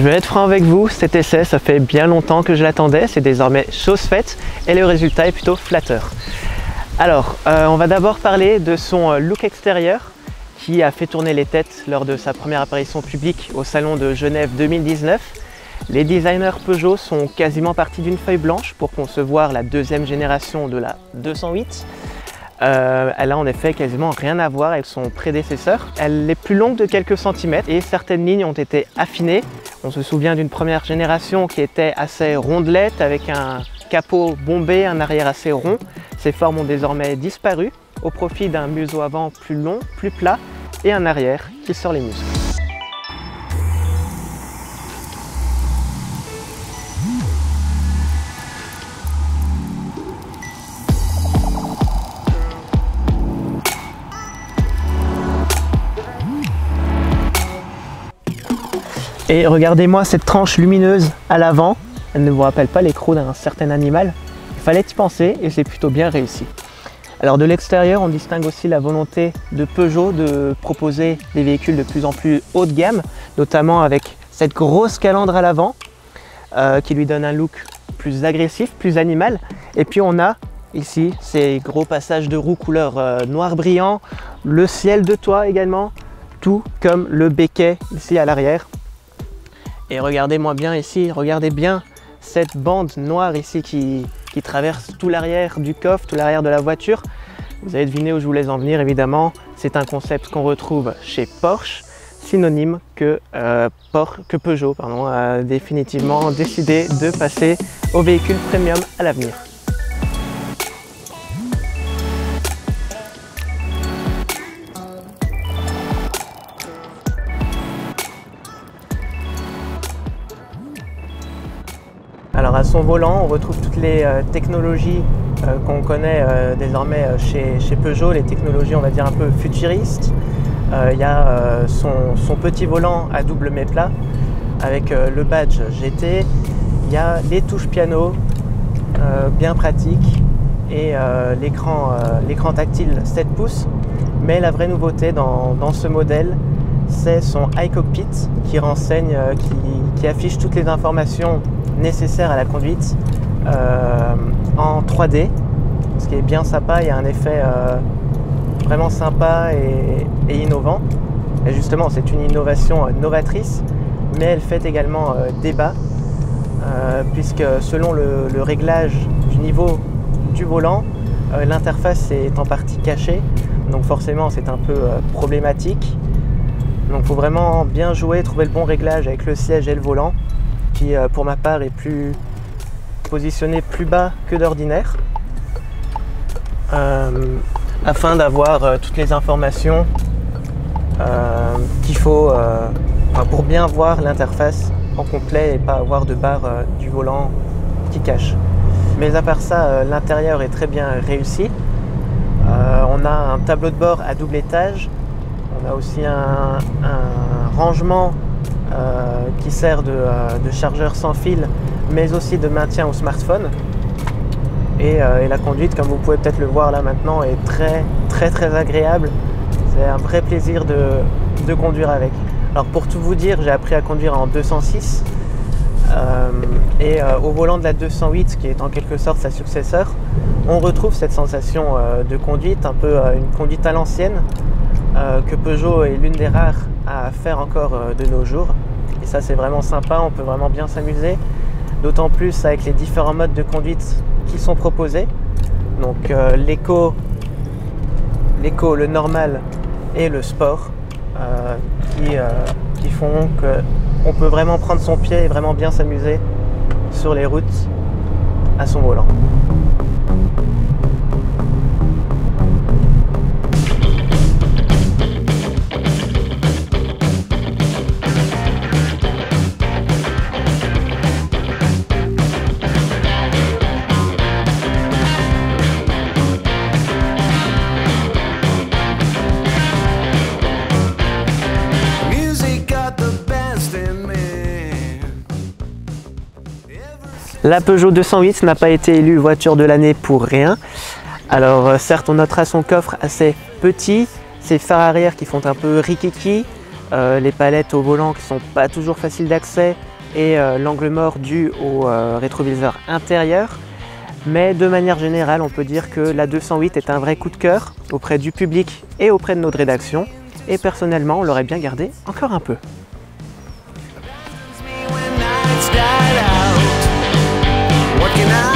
vais être franc avec vous, cet essai, ça fait bien longtemps que je l'attendais, c'est désormais chose faite et le résultat est plutôt flatteur. Alors, on va d'abord parler de son look extérieur qui a fait tourner les têtes lors de sa première apparition publique au Salon de Genève 2019. Les designers Peugeot sont quasiment partis d'une feuille blanche pour concevoir la deuxième génération de la 208. Elle a en effet quasiment rien à voir avec son prédécesseur. Elle est plus longue de quelques centimètres et certaines lignes ont été affinées. On se souvient d'une première génération qui était assez rondelette avec un capot bombé, un arrière assez rond. Ces formes ont désormais disparu au profit d'un museau avant plus long, plus plat et un arrière qui sort les muscles. Et regardez-moi cette tranche lumineuse à l'avant, elle ne vous rappelle pas les crocs d'un certain animal? Il fallait y penser et c'est plutôt bien réussi. Alors de l'extérieur, on distingue aussi la volonté de Peugeot de proposer des véhicules de plus en plus haut de gamme, notamment avec cette grosse calandre à l'avant qui lui donne un look plus agressif, plus animal. Et puis on a ici ces gros passages de roues couleur noir brillant, le ciel de toit également, tout comme le béquet ici à l'arrière. Et regardez-moi bien ici, regardez bien cette bande noire ici qui traverse tout l'arrière du coffre, tout l'arrière de la voiture. Vous avez deviné où je voulais en venir évidemment. C'est un concept qu'on retrouve chez Porsche, synonyme que Peugeot a définitivement décidé de passer au véhicule premium à l'avenir. Alors à son volant, on retrouve toutes les technologies qu'on connaît désormais chez Peugeot, les technologies on va dire un peu futuristes. Il y a son petit volant à double mets-plat avec le badge GT. Il y a les touches piano bien pratiques et l'écran tactile 7 pouces. Mais la vraie nouveauté dans ce modèle, c'est son iCockpit qui renseigne, qui affiche toutes les informations nécessaires à la conduite en 3D, ce qui est bien sympa. Il y a un effet vraiment sympa et innovant. Et justement, c'est une innovation novatrice, mais elle fait également débat, puisque selon le réglage du niveau du volant, l'interface est en partie cachée, donc forcément c'est un peu problématique. Donc il faut vraiment bien jouer, trouver le bon réglage avec le siège et le volant, qui pour ma part est positionné plus bas que d'ordinaire, afin d'avoir toutes les informations qu'il faut pour bien voir l'interface en complet et pas avoir de barre du volant qui cache. Mais à part ça, l'intérieur est très bien réussi. On a un tableau de bord à double étage. On a aussi un rangement qui sert de chargeur sans fil, mais aussi de maintien au smartphone. Et la conduite, comme vous pouvez peut-être le voir là maintenant, est très agréable. C'est un vrai plaisir de conduire avec. Alors pour tout vous dire, j'ai appris à conduire en 206 et au volant de la 208, qui est en quelque sorte sa successeur, on retrouve cette sensation de conduite, un peu une conduite à l'ancienne, que Peugeot est l'une des rares à faire encore de nos jours. Et ça c'est vraiment sympa, on peut vraiment bien s'amuser, d'autant plus avec les différents modes de conduite qui sont proposés. Donc l'éco, le normal et le sport, qui font qu'on peut vraiment prendre son pied et vraiment bien s'amuser sur les routes à son volant. La Peugeot 208 n'a pas été élue voiture de l'année pour rien. Alors certes, on notera son coffre assez petit, ses phares arrière qui font un peu rikiki, les palettes au volant qui sont pas toujours faciles d'accès, et l'angle mort dû au rétroviseur intérieur. Mais de manière générale, on peut dire que la 208 est un vrai coup de cœur auprès du public et auprès de notre rédaction. Et personnellement, on l'aurait bien gardé encore un peu. What can I